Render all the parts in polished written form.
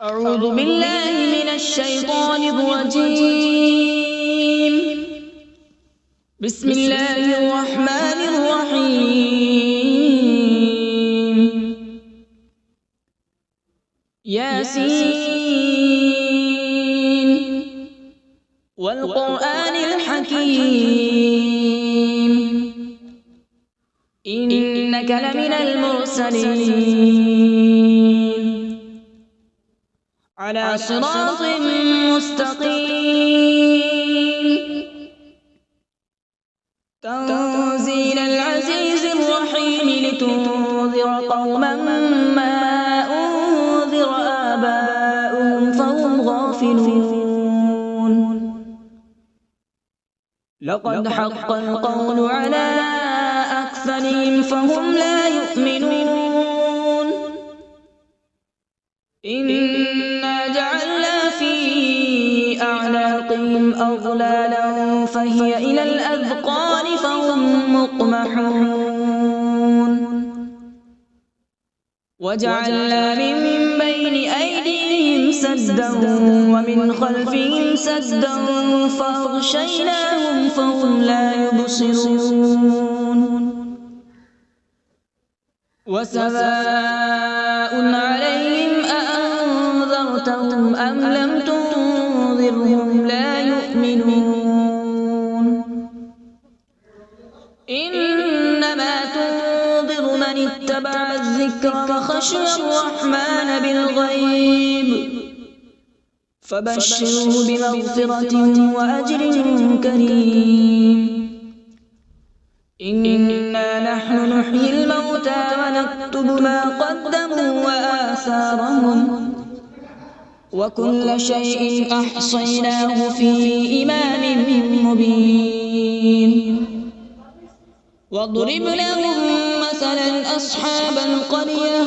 أعوذ بالله من الشيطان الرجيم. بسم الله الرحمن الرحيم. ياسين والقرآن الحكيم إنك لمن المرسلين على صراط مستقيم. تنزيل العزيز الرحيم لتنذر قوما ما أنذر آباؤهم فهم غافلون. لقد حق القول على أكثرهم فهم لا يؤمنون. إنا جعلنا في أعناقهم أغلالا فهي إلى الأذقان فهم مقمحون. وجعلنا من بين أيديهم سدا ومن خلفهم سدا فأغشيناهم فهم لا يبصرون. وسواء عليهم أأنذرتهم أم لم تنذرهم لا يؤمنون. إنما تنذر من اتبع الذكر وخشي الرحمن بالغيب فبشره بمغفرة وأجر كريم. إنا نحن نحيي الموتى ونكتب ما قدموا وآثارهم وكل شيء أحصيناه في إمام مبين. واضرب لهم مثلا أصحاب القرية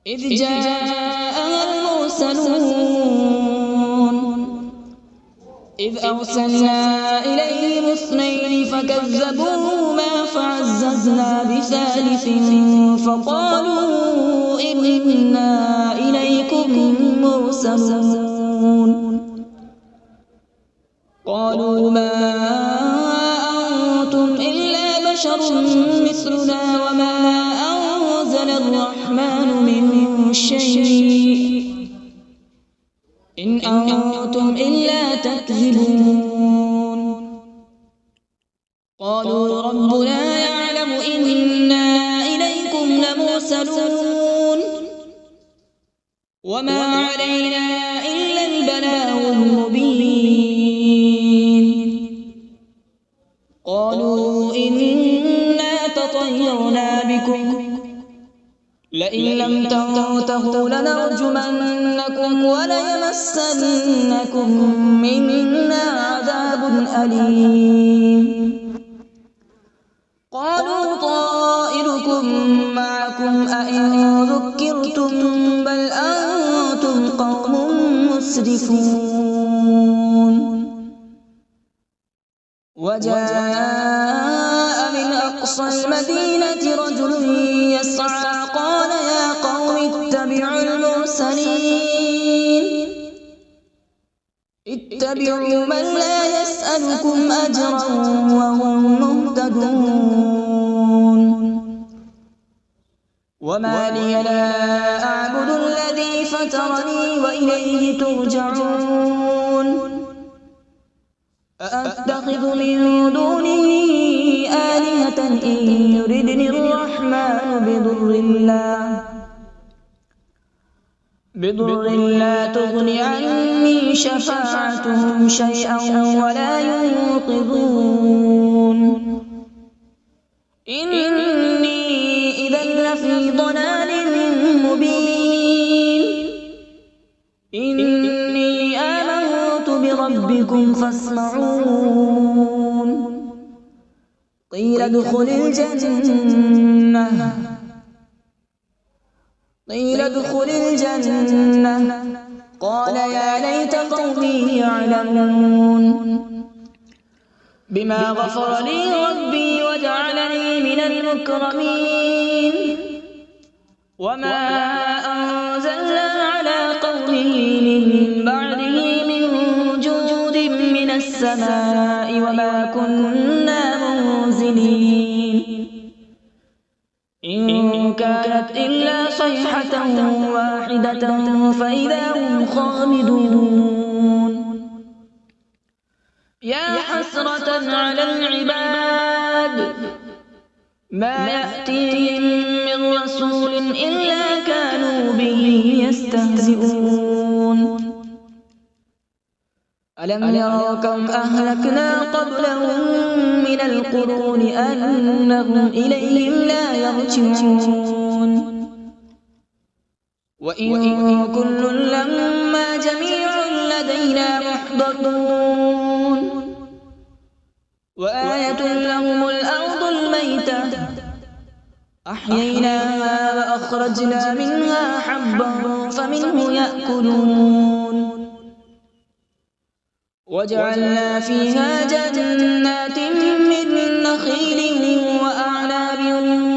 إذ جاءها المرسلون إذ أرسلنا إليهم اثنين فكذبوهما فعززنا بثالث فقالوا إنا إليكم مرسلون. قالوا ما أنتم إلا بشر مثلنا وما أنزل الرحمن من شيء إن أنتم إلا تكذبون. قالوا ربنا يعلم إنا إليكم لمرسلون وما علينا إلا البلاغ المبين. قالوا إنا تطيرنا بكم لئن لم تنتهوا لنرجمنكم وليمسنكم منا عذاب أليم. قالوا طائركم معكم أئن ذكرتم بل أنتم قوم مسرفون. وجاء من أقصى المدينة رجل يسعى قال يا قوم اتبعوا المرسلين اتبعوا من لا يسألكم أجرا وهم مهتدون. وما لي لا أعبد الذي فطرني وإليه ترجعون. أأتخذ من دونه آلهة إن يردني الرحمن بضر لا تغن عني شفاعتهم شيئا ولا ينقذون. إني إذا لفي ضلال مبين. إني آمنت بربكم فاسمعون. قيل ادخل الجنة قال يا ليت قومي يعلمون. بما غفر لي ربي وجعلني من المكرمين. وما أنزلنا على قومه من بعده من جود من السماء وما كنا منزلين إن كانت إلا صيحة واحدة فإذا هم خامدون يا حسرة على العباد ما يأتيهم من رسول إلا كانوا به يستهزئون ألم يروا كم أهلكنا قبلهم من القرون أنهم إليهم لا يرجعون وإن كل لما جميع لدينا محضرون وآية لهم الأرض الميتة أحييناها وأخرجنا منها حبا فمنه يأكلون وجعلنا فيها جنات من نخيل وأعناب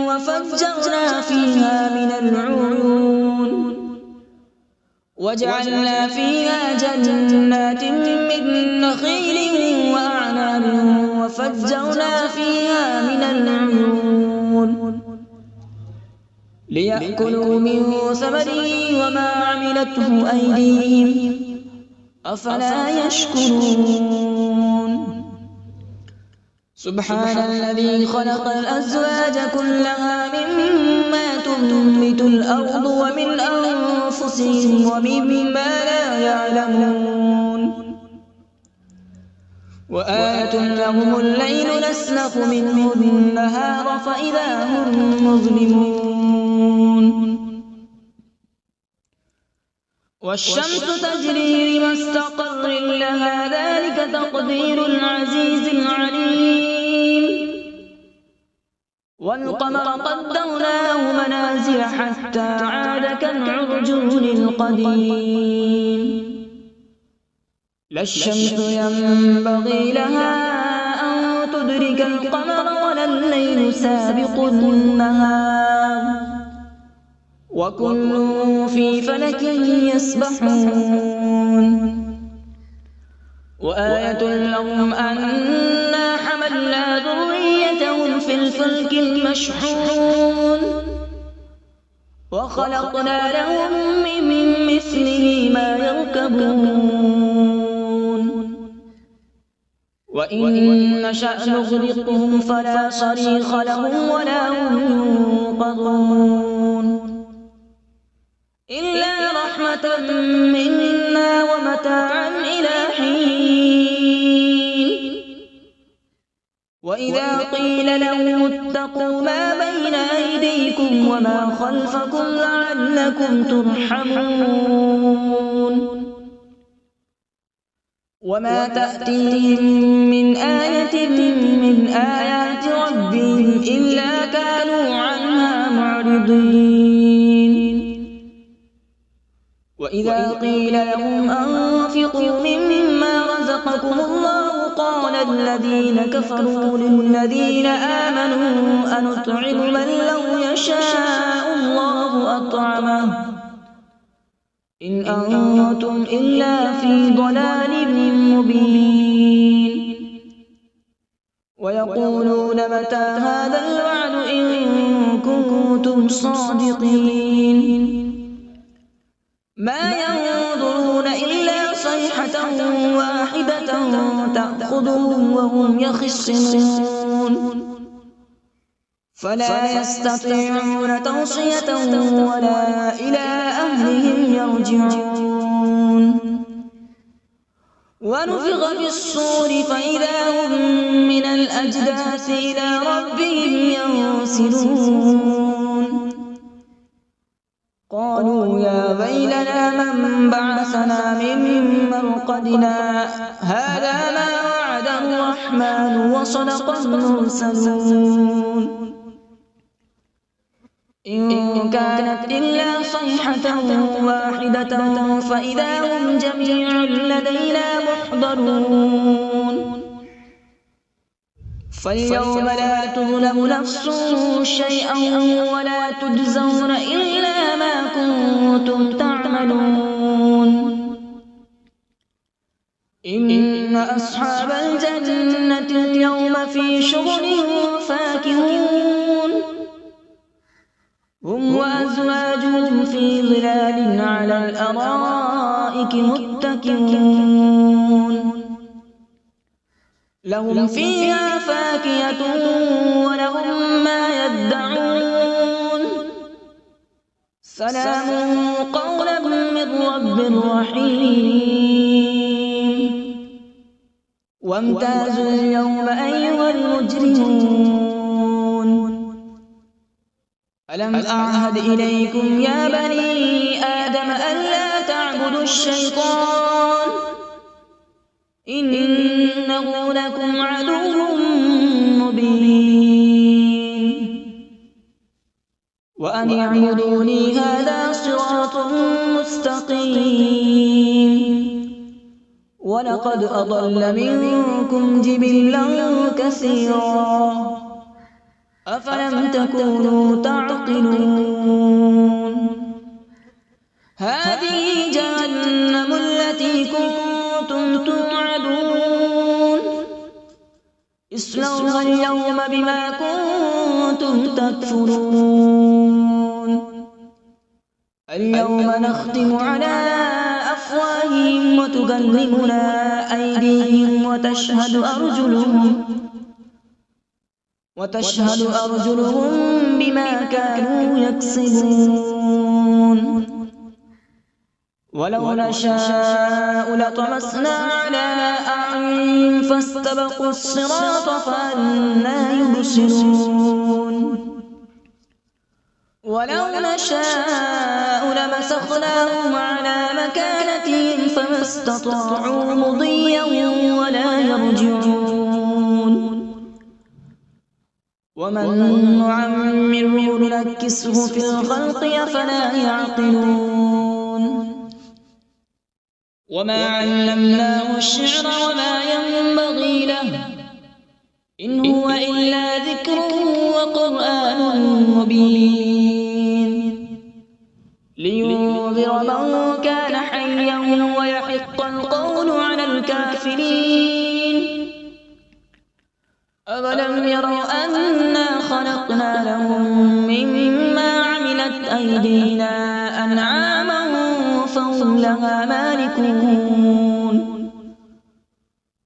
وفجرنا فيها من العيون وجعلنا فيها جنات من نخيل وأعناب وفجرنا فيها من العيون ليأكلوا من ثمره وما عملته أيديهم أفلا يشكرون سبحان الذي خلق الأزواج كلها مما تنبت الأرض ومن أنفسهم ومما لا يعلمون وآية لهم الليل نسلخ منه النهار فإذا هم مظلمون والشمس تجري لمستقر لها ذلك تقدير العزيز العليم والقمر قدرناه منازل حتى عاد كالعرجون القديم لا الشمس ينبغي لها أن تدرك القمر ولا الليل سابق النهار وكل في فلك يسبحون وآية لهم أنا حملنا ذريتهم في الفلك المشحون وخلقنا لهم من مثله ما يركبون وإن نشأ نغرقهم فلا صريخ لهم ولا هم ينقذون إلا رحمة منا ومتاعا إلى حين وإذا قيل لهم اتقوا ما بين أيديكم وما خلفكم لعلكم ترحمون وما تأتيهم من آية من آيات ربهم إلا كانوا عنها معرضين وإذا قيل لهم أنفقوا مما رزقكم الله قال الذين كفروا للذين آمنوا أنطعم من لو يشاء الله أطعمه إن أنتم إلا في ضلال مبين ويقولون متى هذا الوعد إن كنتم صادقين ما ينظرون إلا صيحة واحدة تأخذهم وهم يخصمون فلا يستطيعون توصية ولا إلى أهلهم يرجعون ونفخ في الصور فإذا هم من الأجداث إلى ربهم ينسلون قالوا يا ويلنا من بعثنا من مرقدنا هذا ما وعد الرحمن وصدق المرسلون إن كانت إلا صيحة واحدة فإذا هم جميع لدينا محضرون فاليوم لا تظلم نفس شيئا ولا تجزون إلا ما كنتم تعملون إن أصحاب الجنة اليوم في شغل فاكهون هم وأزواجهم في ظلال على الأرائك متكئون لهم فيها فاكهة ولهم ما يدعون سلام قولا من رب رحيم وامتازوا اليوم أيها المجرمون ألم أعهد إليكم يا بني آدم ألا تعبدوا الشيطان إنه لكم عدو مبين وأن اعبدوني هذا صراط مستقيم ولقد أضل منكم جبلا كثيرا أفلم تكونوا تعقلون هذه جهنم التي كنتم توعدون اصلوها اليوم بما كنتم تكفرون اليوم نختم على أفواههم وتكلمنا أيديهم وتشهد أرجلهم بما كانوا يكسبون ولو نشاء لطمسنا على أعينهم فاستبقوا الصراط فأنى يبصرون ولو نشاء لمسخناهم على مكانتهم فما استطاعوا مضيا ولا يرجعون ومن نعمره ننكسه في الخلق أفلا يعقلون وما علمناه الشعر وما ينبغي له إن هو إلا ذكر وقرآن مبين لينذر من كان حيا ويحق القول على الكافرين أولم يروا أنا خلقنا لهم مما عملت أيدينا أنعاما فهم لها مالكون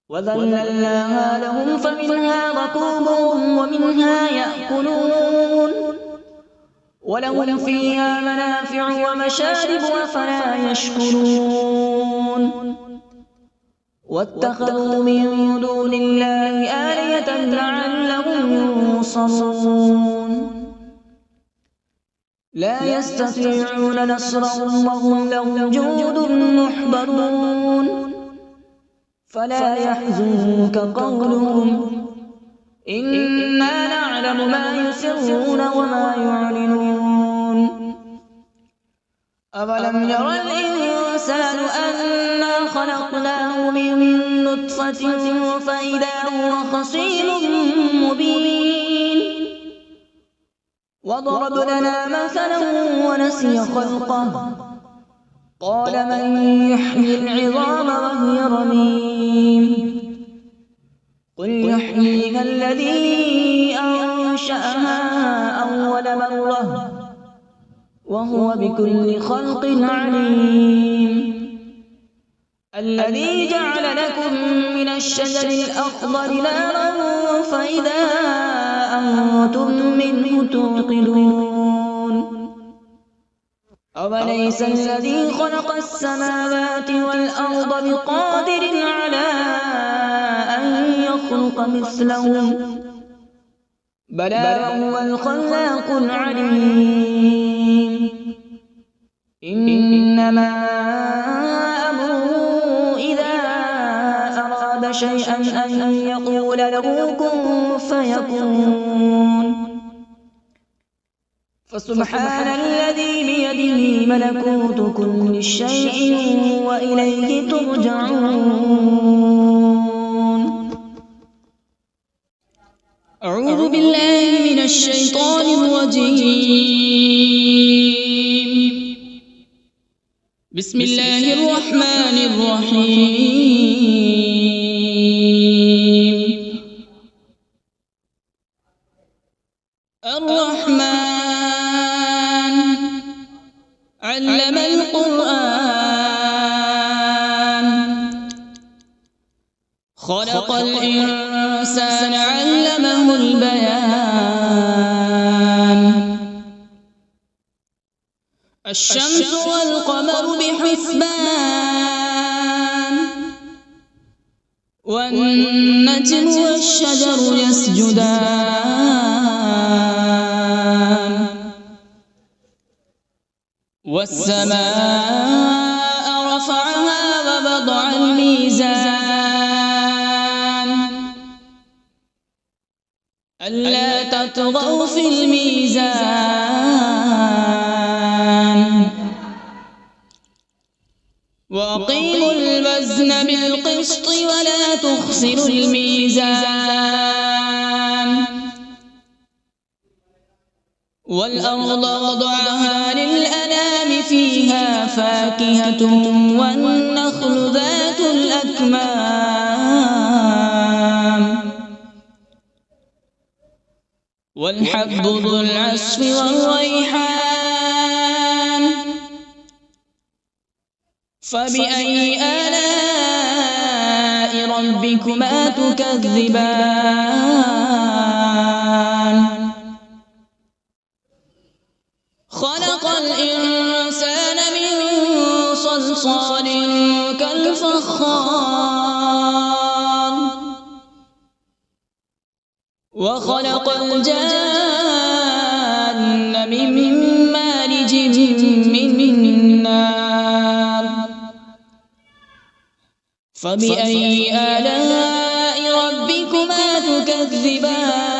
وذللناها لهم فمنها ركوبهم ومنها يأكلون ولهم فيها منافع ومشارب أفلا يشكرون واتخذوا من دون الله آلهة لعلهم ينصرون لا يستطيعون نصرهم وهم لهم جند محضرون فلا يحزنك قولهم إنا نعلم ما يسرون وما يعلنون أولم ير الإنسان أنا خلقناه من نطفة فإذا هو خصيم مبين وضرب لنا مثلا ونسي خلقه قال من يحيي العظام وهي رميم قل يحييها الذي أنشأها أول مرة وهو بكل خلق عليم الذي جعل لكم من الشجر الأخضر نارا فإذا أنتم منه توقدون أوليس الذي خلق السماوات والأرض بقادر على أن يخلق مثلهم بلى وهو الخلاق العليم إنما أمره إذا أراد شيئا أن يقول له كن فيكون فسبحان الذي بيده ملكوت كل شيء وإليه ترجعون أعوذ بالله من الشيطان الرجيم بسم الله الرحمن الرحيم القرآن خلق الإنسان علمه البيان الشمس والقمر بحسبان والنجم والشجر يسجدان والسماء رفعها ووضع الميزان ألا تطغوا في الميزان وأقيموا الوزن بالقسط ولا تخسروا الميزان والأرض وضعها للأنام فيها فاكهة والنخل ذات الأكمام والحب ذو العصف والريحان فبأي آلاء ربكما تكذبان خلق الإنسان من صلصال كالفخار وخلق الجان من مارج من نار فبأي آلاء ربكما تكذبان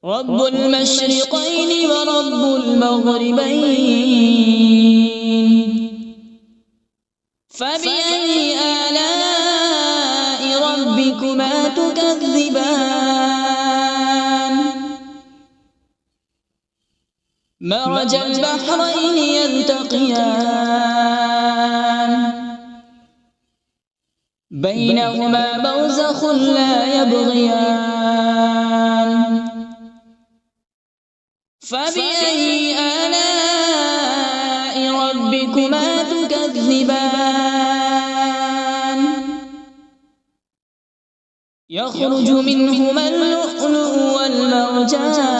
رب المشرقين ورب المغربين فبأي آلاء ربكما تكذبان مرج البحرين يلتقيان بينهما برزخ لا يبغيان فبأي آلاء ربكما تكذبان يخرج منهما اللؤلؤ والمرجان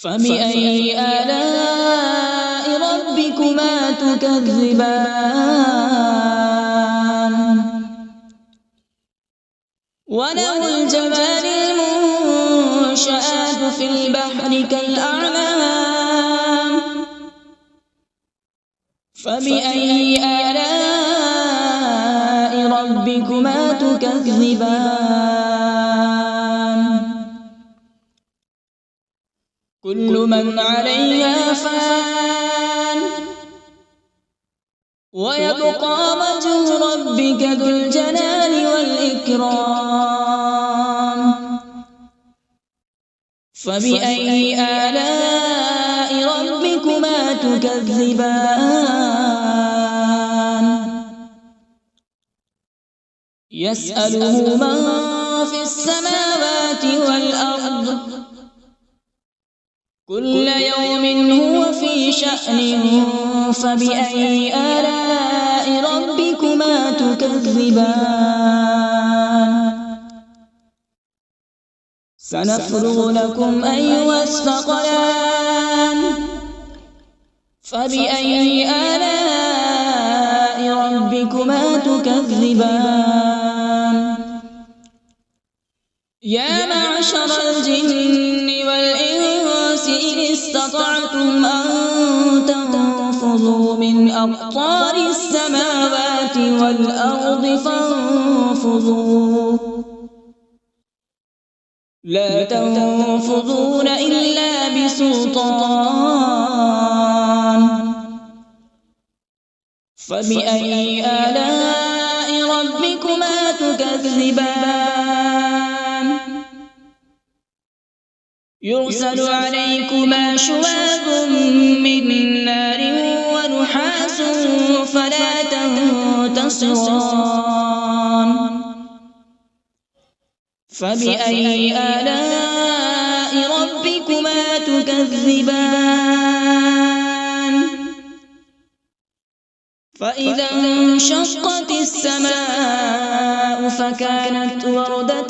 فبأي آلاء ربكما تكذبان وله الجوار المنشآت في البحر كالأعلام فبأي آلاء ربكما تكذبان كل من عليها فان ويبقى وجه ربك ذو الجلال والإكرام فبأي آلاء ربكما تكذبان يسأله من في السماوات والأرض كل يوم هو في شأن فبأي آلاء ربكما تكذبان سنفرغ لكم أيها الثقلان فبأي آلاء ربكما تكذبان يا معشر الجن والإنس إن استطعتم أن تنفذوا من أقطار السماوات والأرض فانفذوا لا تنفذون إلا بسلطان فبأي آلاء ربكما تكذبان يرسل عليكما شواظ من نار ونحاس فلا تنتصران فبأي آلاء ربكما تكذبان فإذا انشقت السماء فكانت وردة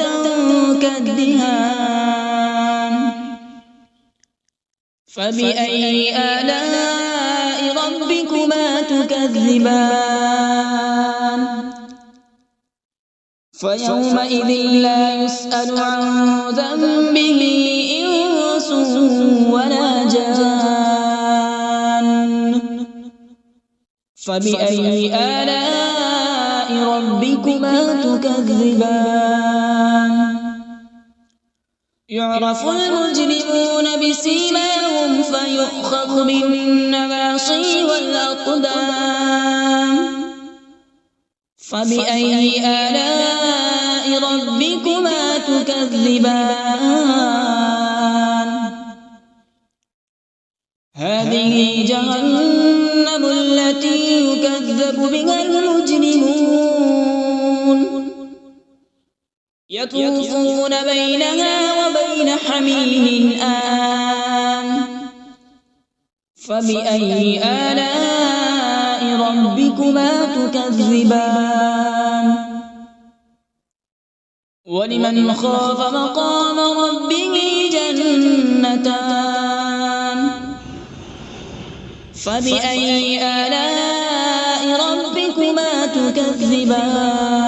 كالدهان فبأي آلاء ربكما تكذبان فيومئذ لا يسأل عن ذنبه إنس ولا جان فبأي آلاء ربكما تكذبان يعرف المجرمون بسيماهم فيؤخذ بالنواصي والأقدام فبأي آلاء ربكما تكذبان هذه جهنم التي يكذب بها المجرمون يطوفون بينها وبين حميم آن فبأي آلاء ربكما تكذبان ولمن خاف مقام ربه جنتان فبأي آلاء ربكما تكذبان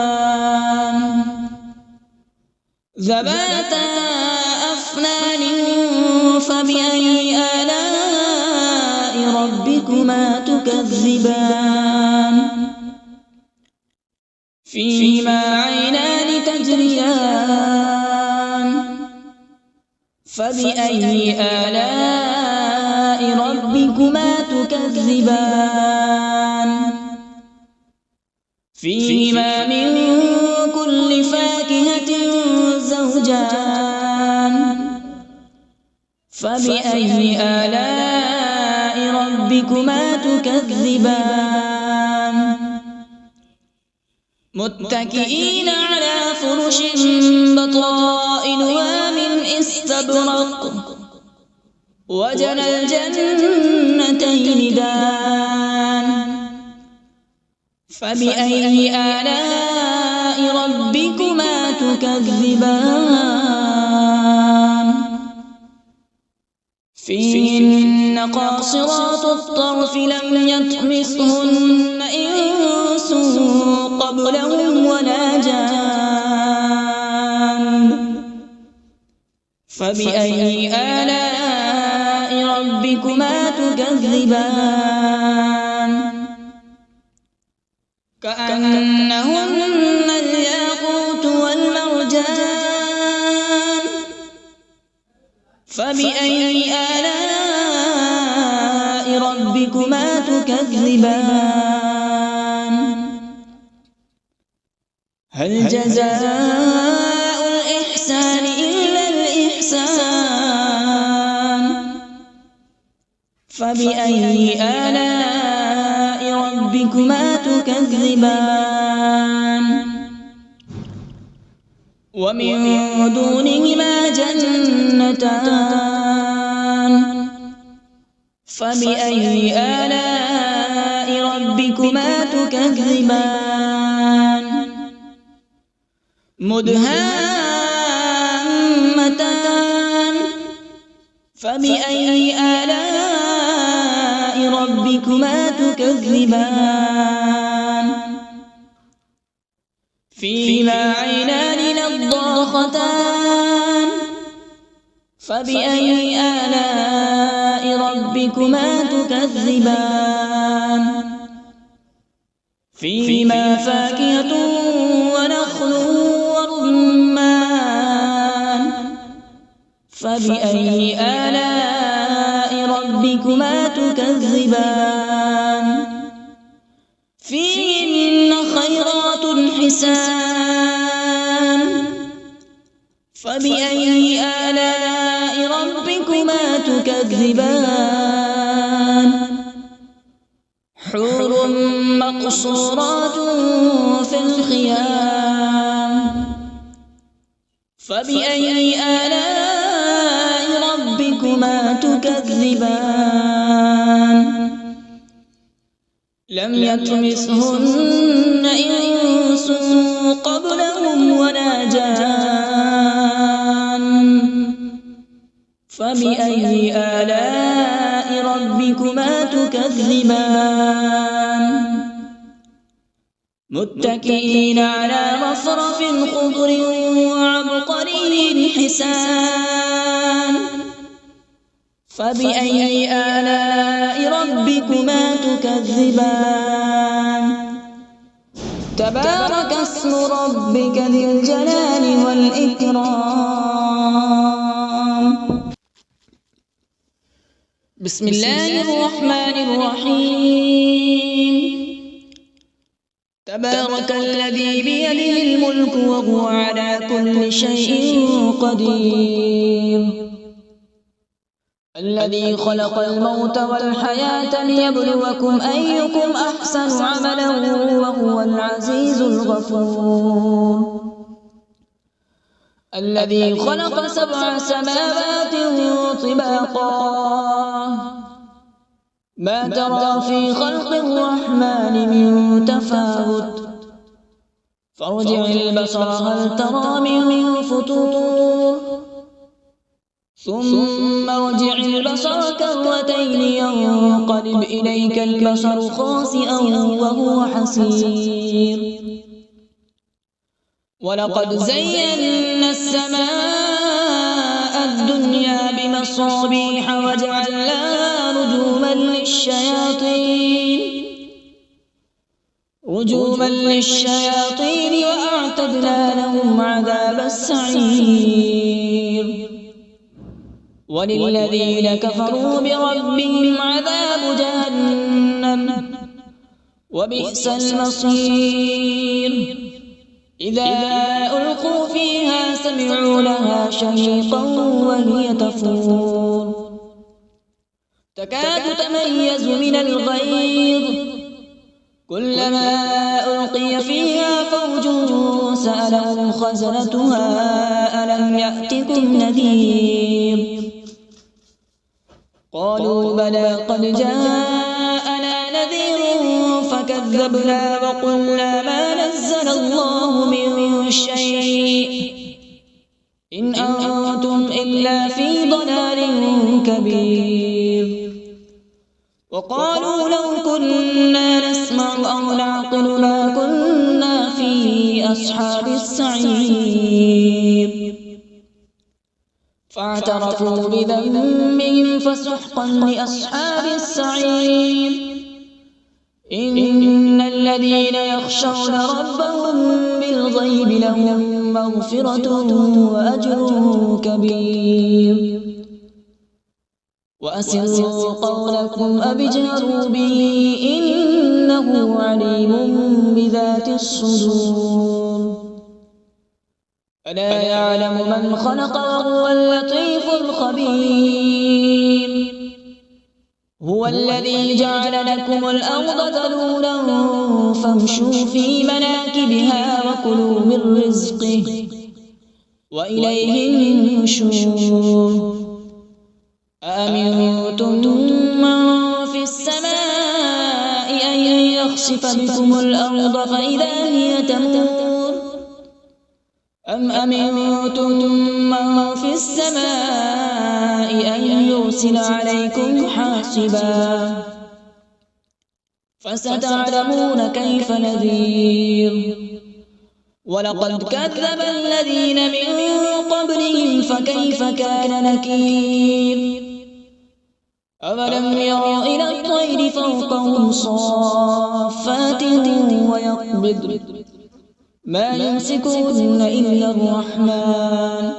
ذواتا أفنان فبأي آلاء ربكما تكذبان فيهما عينان تجريان فبأي آلاء ربكما تكذبان فيهما من كل فاكهة زوجان فبأي آلاء ربكما تكذبان متكئين على فرش بطائنها من استبرق وجنى الجنتين دان فبأي آلاء ربكما تكذبان فيهن قاصرات الطرف لم يطمثهن إنس قبلهم ولا جان فبأي آلاء ربكما تكذبان كأنهن الياقوت والمرجان فبأي آلاء ربكما تكذبان هل جزاء الإحسان إلا الإحسان فبأي آلاء ربكما تكذبان ومن دونهما جنتان فبأي آلاء ربكما تكذبان مدهامتان فبأي آلاء ربكما تكذبان فيهما عينان نضاختان فبأي آلاء ربكما تكذبان فيهما فاكهة ونخل ورمان فبأي آلاء ربكما تكذبان فيهن خيرات حسان فبأي آلاء ربكما تكذبان حور مقصورات في الخيام فبأي آلاء ربكما تكذبان لم يطمثهن إنس قبلهم ولا جان فبأي آلاء ربكما تكذبان متكئين على رفرف خضر وعبقري حسان فبأي آلاء ربكما تكذبان تبارك اسم ربك ذي الجلال والإكرام. بسم الله الرحمن الرحيم. تبارك الذي بيده الملك وهو على كل شيء قدير الذي خلق الموت والحياة ليبلوكم أيكم أحسن عملا وهو العزيز الغفور الذي خلق 7 سماوات طباقا ما ترى في خلق الرحمن من تفاوت فارجع البصر هل ترى من فطور ثم ارجع البصر كرتين ينقلب إليك البصر خاسئا وهو حسير ولقد زينا السماء الدنيا بمصابيح وجعلناها رجوما للشياطين وأعتدنا لهم عذاب السعير وللذين كفروا بربهم عذاب جهنم وبئس المصير إذا ألقوا فيها سمعوا لها شهيقا وهي تفور تكاد تميز من الغيظ كلما ألقي فيها فوج سألهم خزنتها ألم يأتكم نذير قالوا بلى قد جاءنا نذير فكذبنا وقلنا ما نزل الله من شيء إن أنتم إلا في ضلال كبير وقالوا لو كنا نسمع أو نعقل ما كنا في أصحاب السعير فاعترفوا بذنبهم فسحقا لأصحاب السعير إن الذين يخشون ربهم بالغيب لهم مغفرة وأجر كبير وأسروا قولكم أو اجهروا به إنه عليم بذات الصدور ألا يعلم من خلق وهو اللطيف الخبير هو الذي جعل لكم الأرض ذلولا فامشوا في مناكبها وكلوا من رزقه وإليه النشور أأمنتم من في السماء أن يخسف بكم الأرض فإذا هي تمور أم أمنتم من في السماء أن يرسل عليكم حاصبا فستعلمون كيف نذير ولقد كذب الذين من قبلهم فكيف كان نكير أولم يروا إلى الطير فوقهم صافات ويقبض ما يمسكهن إلا الرحمن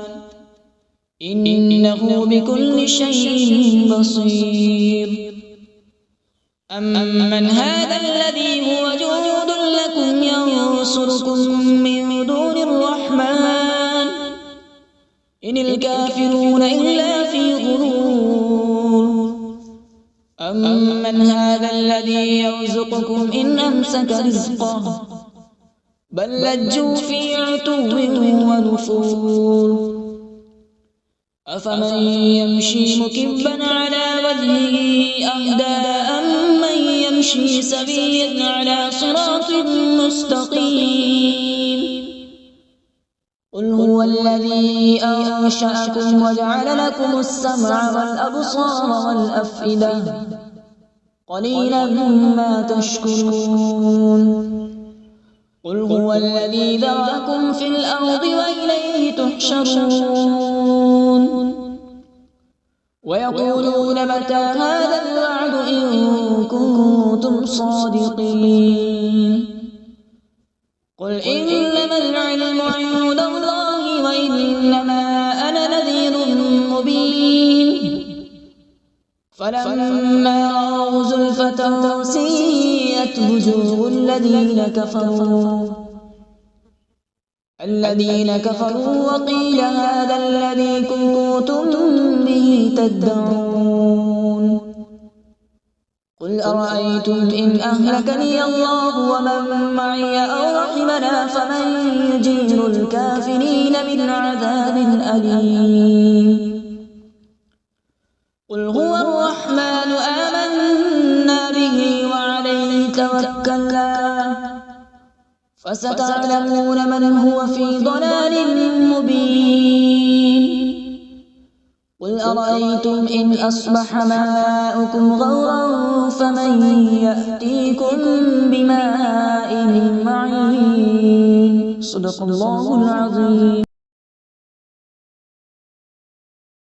إنه بكل شيء بصير أمن هذا الذي هو جند لكم ينصركم من دون الرحمن إن الكافرون إلا في غرور أمن هذا الذي يرزقكم إن أمسك رزقه بل لجوا في عتو ونفور أفمن يمشي مكبا على وجهه أهدى أمن يمشي سويا على صراط مستقيم قل هو الذي أنشأكم وجعل لكم السمع والأبصار والأفئدة قليلا ما تشكرون قل هو الذي ذرأكم في الأرض وإليه تحشرون ويقولون متى هذا الوعد إن كنتم صادقين قل إنما العلم عند الله وإنما أنا نذير مبين فلما رأوا زلفة سيئت وجوه الذين كفروا وقيل هذا الذي كنتم به تدعون قل أرأيتم إن أهلكني الله ومن معي أو رحمنا فمن يجير الكافرين من عذاب أليم قل هو الرحمن آمنا به وعليه توكلنا فستعلمون من هو في ضلال مبين قل أرأيتم إن أصبح ماؤكم غورا فمن يأتيكم بماء معين صدق الله العظيم.